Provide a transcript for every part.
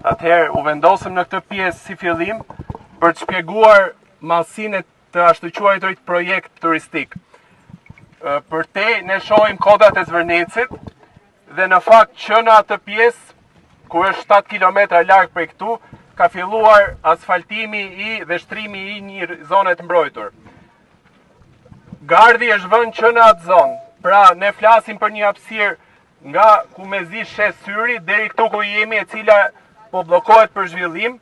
Atëherë u vendosëm në këtë pjesë si fillim për të shpjeguar mallësinë të ashtu quajturit projekt turistik. Për te ne shohim kodat e Zvërnecit dhe në fakt që në atë pjesë, ku është 7 kilometra larg prej këtu, ka filluar asfaltimi dhe shtrimi i një zone të mbrojtur. Gardhi është vënë që në atë zonë, pra ne flasim për një hapësirë nga Kumezi shes Syri deri këtu ku jemi, e cila po bllokohet për zhvillim,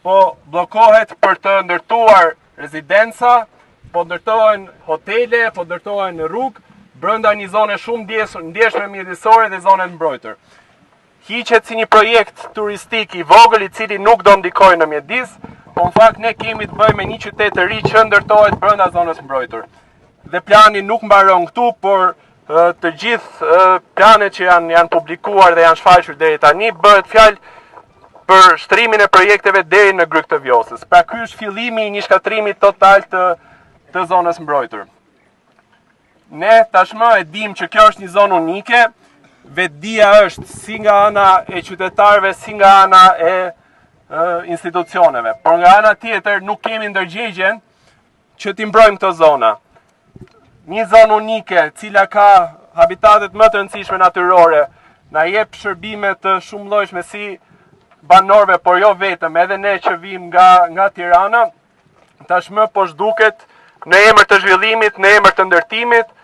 po bllokohet për të ndërtuar rezidenca, po ndërtohen hotele, po ndërtohen rrugë, brenda një zone shumë ndjeshme mjedisore dhe zone të mbrojtur. Hiqet si një projekt turistik i vogël i cili nuk do ndikojë në mjedis, po në fakt ne kemi të bëjmë me një qytet të ri që ndërtohet brenda zonës mbrojtur. Dhe plani nuk mbaron këtu, por të gjithë planet që janë publikuar dhe janë shfaqur deri tani bëhet fjalë për shtrimin e projekteve deri në Gryk të Vjosës. Pra ky është fillimi i një shkatrimi total të zonës mbrojtur. Ne tashmë e dim që kjo është një zonë unike, vetdia është si nga ana e qytetarëve, si nga ana e institucioneve. Por nga ana tjetër nuk kemi ndërgjegjen që t'i mbrojmë këto zona. Një zonë unike, cila ka habitatet më të rëndësishme natyrore, na jep shërbime të shumëllojshme si banorëve, por jo vetëm, edhe ne që vim nga Tirana, tashmë po zhduket në emër të zhvillimit, në emër të ndërtimit,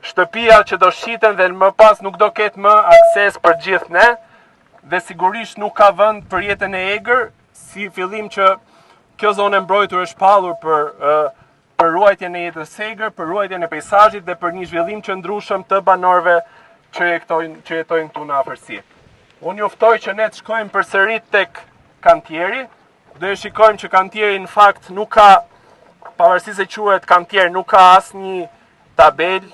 shtëpia që do shiten dhe më pas nuk do ketë më akses për gjithë ne, dhe sigurisht nuk ka vend për jetën e egër, si fillim që kjo zonë e mbrojtur është shpallur për ruajtjen e jetës së egër, për ruajtjen e peizazhit dhe për një zhvillim që ndryshëm të banorëve që jetojnë këtu në afërsi. Unë juftoj që ne të shkojmë përsëri tek kantieri, dhe shikojmë që kantieri në fakt nuk ka, pavarësisht se quhet kantier, nuk ka asnjë tabel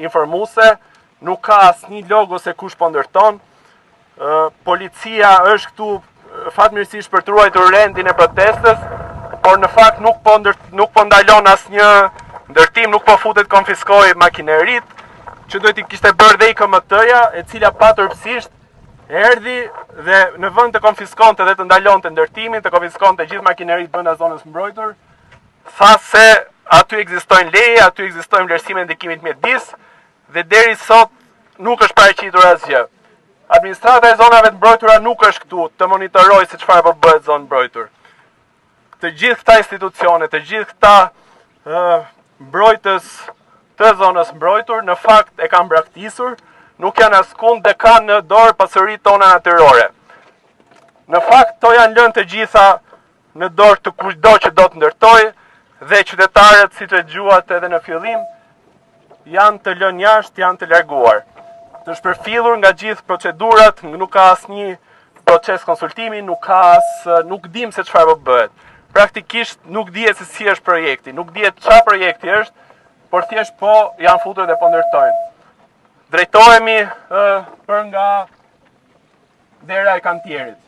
informuese, nuk ka asnjë logo se kush po ndërton. Policia është këtu fatmirësisht për të ruajtur rendin e protestës, por në fakt nuk po ndalon asnjë ndërtim, nuk po futet konfiskoj makineritë, që duhet i kishte bërë dhe IKMT-ja, e cila patërpësisht erdhi dhe në vend të konfiskonte dhe të ndalonte ndërtimin, të konfiskonte gjithë makineritë brenda zonës mbrojtur, tha se aty ekzistojnë leje, aty ekzistojnë vlerësime ndikimit mjedis, dhe deri sot nuk është paraqitur asgjë. Administrata e zonave të mbrojtura nuk është këtu të monitorojë se çfarë po bëhet zonë mbrojtur. Të gjithë këta institucione, të gjithë këta mbrojtës të zonës mbrojtur, në fakt e kanë braktisur, nuk janë askund dhe kanë në dorë pasuritë tona natyrore. Në fakt, to janë lënë të gjitha në dorë të kushdo që do të ndërtojë, dhe qytetarët, si të dëgjuat edhe në fillim, janë të lënë jashtë, janë të larguar. Të shpërfillur nga gjithë procedurat, nuk ka asnjë proces konsultimi, nuk dim se çfarë po bëhet. Praktikisht nuk dihet se si është projekti, nuk dihet çfarë projekti është, por thjesht po janë futur dhe po ndërtojnë. Drejtohemi për nga dera e kantierit.